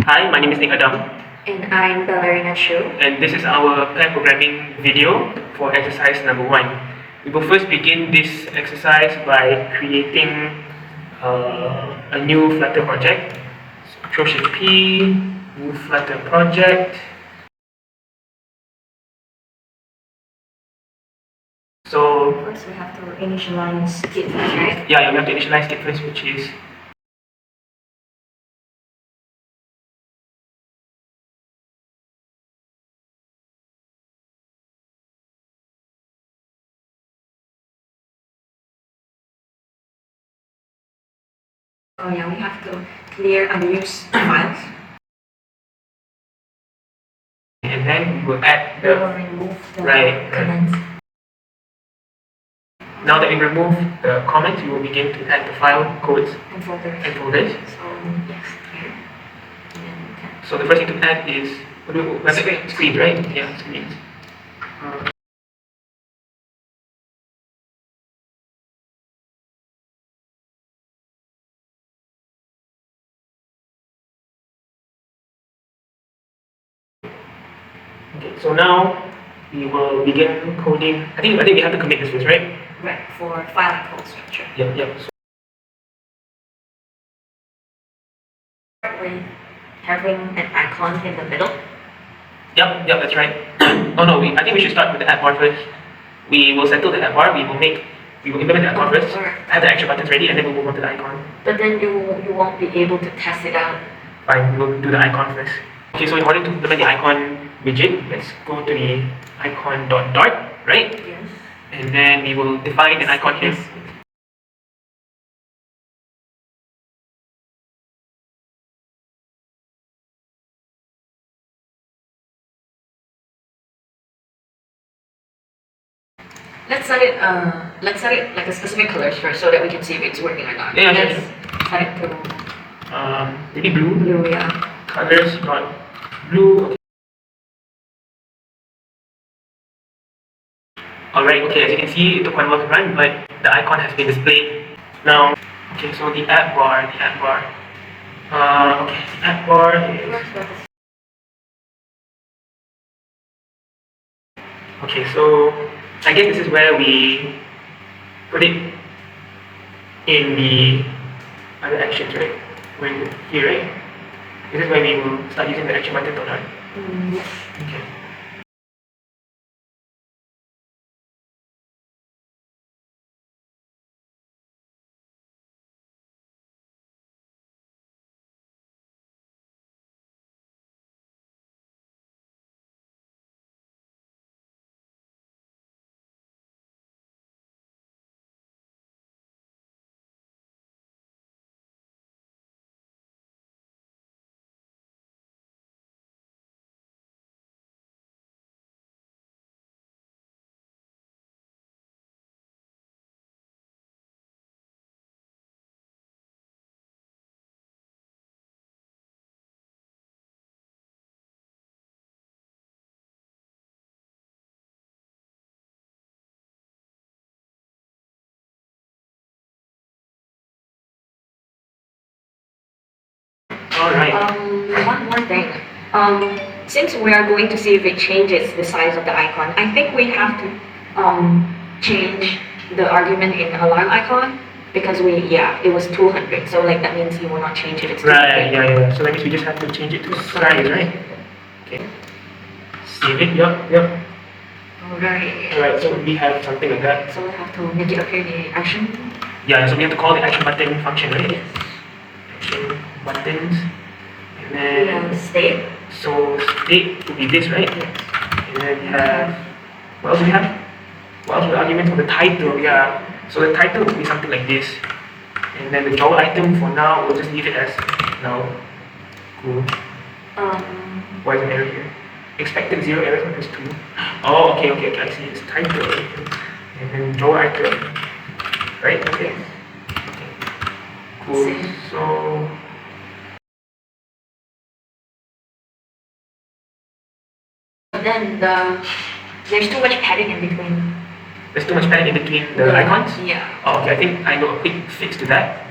Hi, my name is Nik Adam, And I'm Bellarina Chu. and this is our pair programming video for exercise number 1. We will first begin this exercise by creating a new Flutter project. So Control P, new Flutter project. So First, we have to initialize it, right? yeah, we have to initialize it first, which is Oh yeah, we have to clear unused files. and then we will add We will the remove the right. comments. Now that we remove the comments, we will begin to add the file codes And folders. and folders. So yes, here. And then we can So the first thing to add is screens, right? Yeah, screens. Okay, so now we will begin coding. I think we have to commit this first, right? right for file and code structure. Yep. So, With having an icon in the middle. yep, that's right. Oh no, I think we should start with the appbar first. We will settle the appbar. We will implement the appbar first. Have the action buttons ready, and then we'll move on to the icon. But then you won't be able to test it out. Fine, we'll do the icon first. Okay, so in order to implement the icon widget, let's go to the icon dot, right? Yes. And then we will define an icon here. Let's set it like a specific colors first so that we can see if it's working or not. Yeah, Let's sure. set it to Maybe blue. blue, yeah. Colors dot blue. Okay. Alright, okay, as you can see, it took quite a while to run, but the icon has been displayed. Now, okay, so the app bar. Okay, the app bar is... Okay, so I guess this is where we put it in the other actions, right? When here, right? This is where we will start using the action button or not? Yes. Okay. Alright. One more thing. Since we are going to see if it changes the size of the icon, I think we have to change the argument in alarm icon because it was 200. So like that means it will not change if it's 200. Right, yeah. So that means we just have to change it to size, right? Okay. Save it, yep. Alright, so we have something like that. So we have to make it appear in the action. Yeah, so we have to call the action button function, right? Yes. Action buttons. And We then have state. so state will be this, right? Yes. And then we have what else do we have? What else are the arguments for the title? Yeah. So the title will be something like this. And then the job item for now we'll just leave it as now. Cool. Why is an error here? Expected 0 errors minus 2. Oh, okay, I see. It's title. And then job item. Right? Okay. Cool. Same. So But then there's too much padding in between. there's too much padding in between the icons? Yeah. Oh, okay, I think I know a quick fix to that.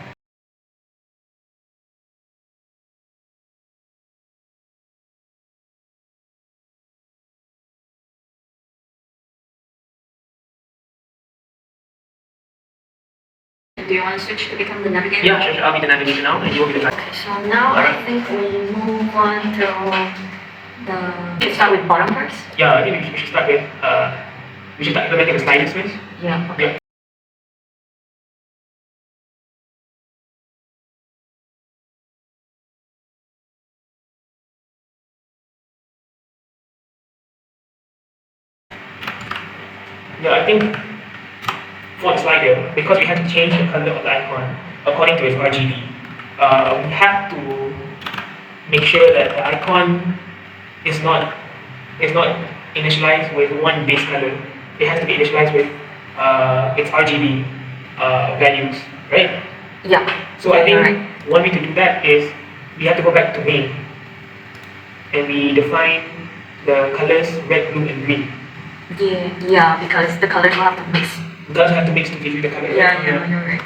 do you want to switch to become the navigator? Yeah, sure. I'll be the navigator now, and you will be the guide. Okay, so now I think we move on to we start with bottom first? Yeah, I think we should start with we should start implementing the sliders first. Yeah, okay. Yeah. Yeah, I think for the slider, because we have to change the color of the icon according to its RGB, we have to make sure that the icon is not initialized with one base color. It has to be initialized with its RGB values, right? Yeah. So I think right. one way to do that is we have to go back to main and we define the colors red, blue, and green. Yeah, because the colors will have to mix. It does have to mix to give you the color. Yeah, you're right.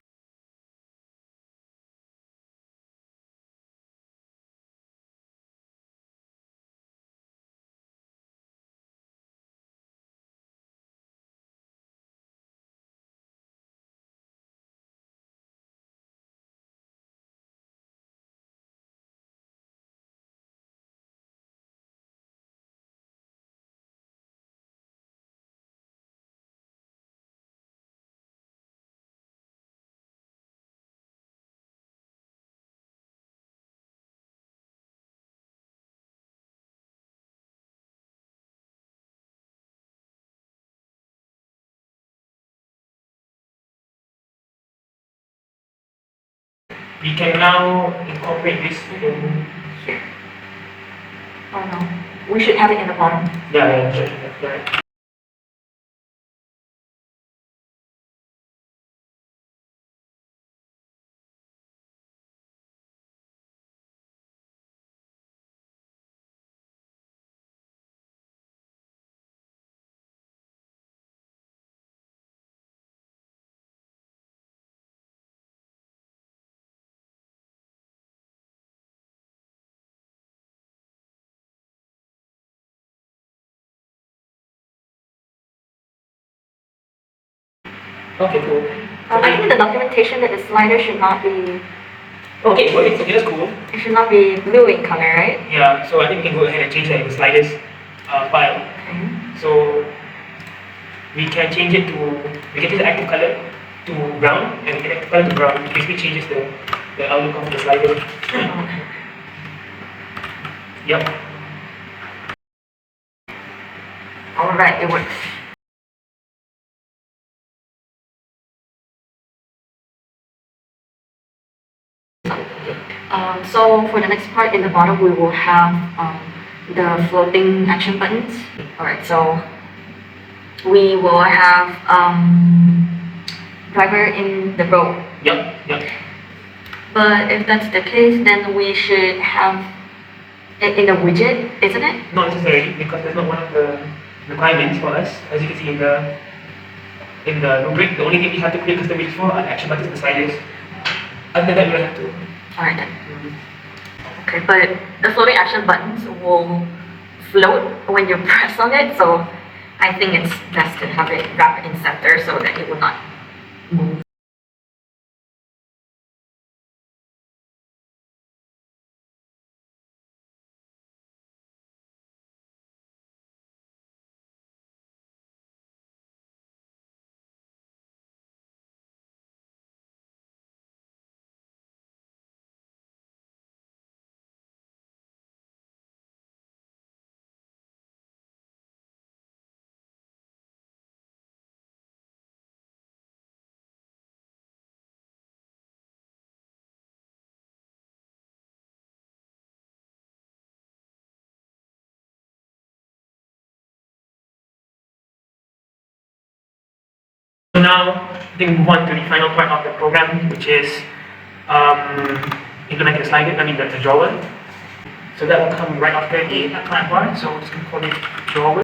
We can now incorporate this in Here. Oh no. We should have it in the bottom. yeah, sure, right. Okay, cool. I think the documentation that the slider should not be. Okay, well, okay, that's cool. It should not be blue in color, right? Yeah, so I think we can go ahead and change that in the sliders file. Okay. So we can change it to, we can change the active color to brown, and the active color to brown, which basically changes the outlook of the slider. Okay. Yep. Alright, it works. So for the next part in the bottom, we will have the floating action buttons. Alright, so we will have driver in the row. Yep. But if that's the case, then we should have it in a widget, isn't it? Not necessarily, because that's not one of the requirements for us. As you can see in the rubric, the only thing we have to create custom widgets for are the action buttons and the sliders. Other than that, we don't have to. Alright then. Okay, but the floating action buttons will float when you press on it, so I think it's best to have it wrapped in center so that it will not move. So now, I think we move on to the final part of the program, which is implementing the slider, the drawer. So that will come right after the appbar. So we're just going to call it drawer.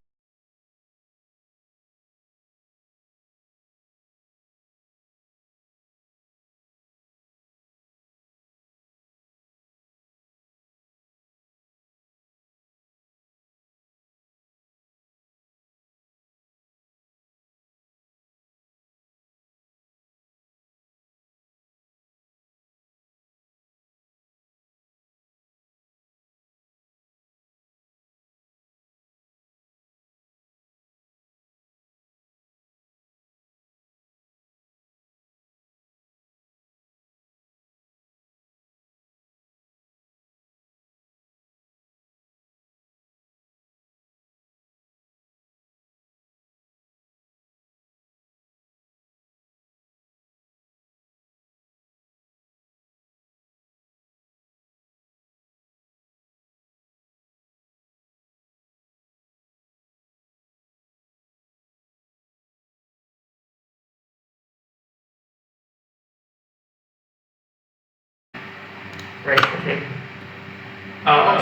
Right. Okay.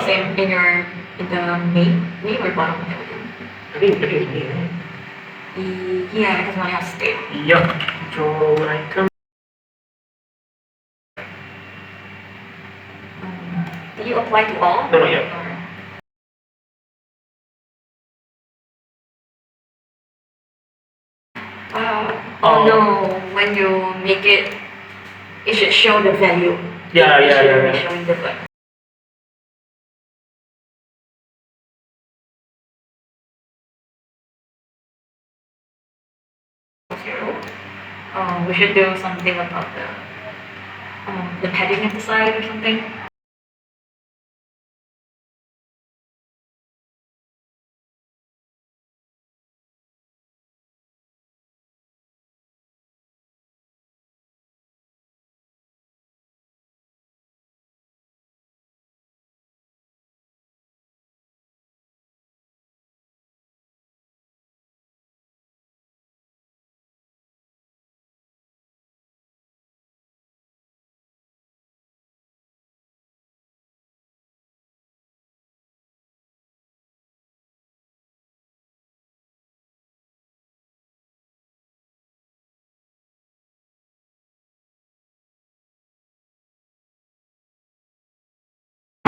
Same in the main or bottom of everything. I think it's me, right? Yeah, because one has state. Yup. Draw item. Did you apply to all? No, not yet. Oh no, when you make it, it should show the value. Yeah. It should be showing the value. We should do something about the padding at the side or something.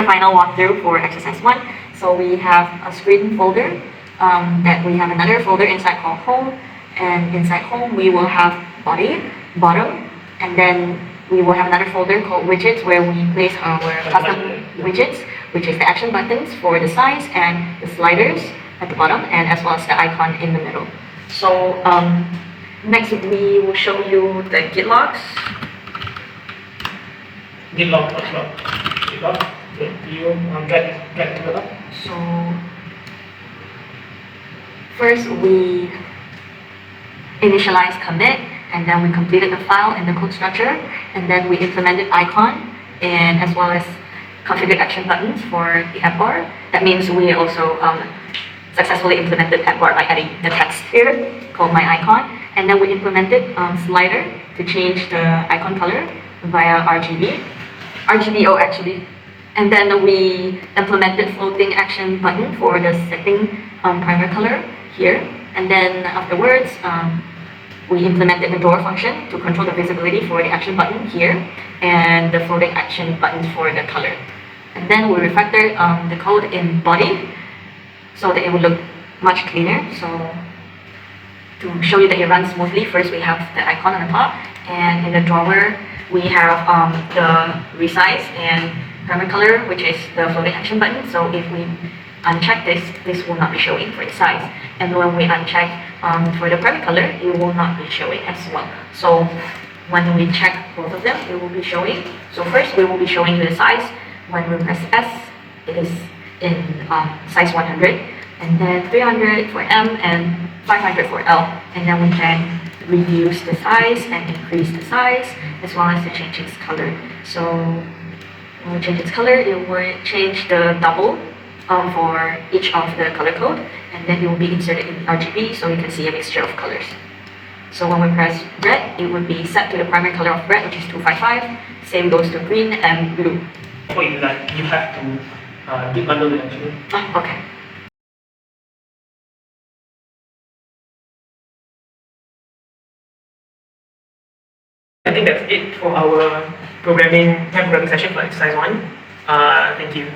Final walkthrough for exercise 1. So we have a screen folder that we have another folder inside called home, and inside home we will have body, bottom, and then we will have another folder called widgets where we place our custom widgets, which is the action buttons for the size and the sliders at the bottom, and as well as the icon in the middle. So next we will show you the git logs. Git log. Okay, you get to the log. So first we initialize commit, and then we completed the file in the code structure, and then we implemented icon and as well as configured action buttons for the appbar. That means we also successfully implemented appbar by adding the text here called my icon, and then we implemented slider to change the icon color via RGBO actually. And then we implemented floating action button for the setting primer color here. And then afterwards, we implemented the door function to control the visibility for the action button here, and the floating action buttons for the color. And then we refactored the code in body so that it would look much cleaner. So to show you that it runs smoothly, first we have the icon on the top, and in the drawer we have the resize and primer color, which is the floating action button. So if we uncheck this, this will not be showing for the size. And when we uncheck for the primer color, it will not be showing as well. So when we check both of them, it will be showing. So first we will be showing the size. When we press S, it is in size 100, and then 300 for M and 500 for L. And then we can reduce the size and increase the size, as well as to change its color. So when we change its color, it will change the double for each of the color code, and then it will be inserted in RGB so you can see a mixture of colors. So when we press red, it would be set to the primary color of red, which is 255. Same goes to green and blue. For you, like you have to dip under it actually. Oh, okay. I think that's it for our programming session for exercise 1. Thank you.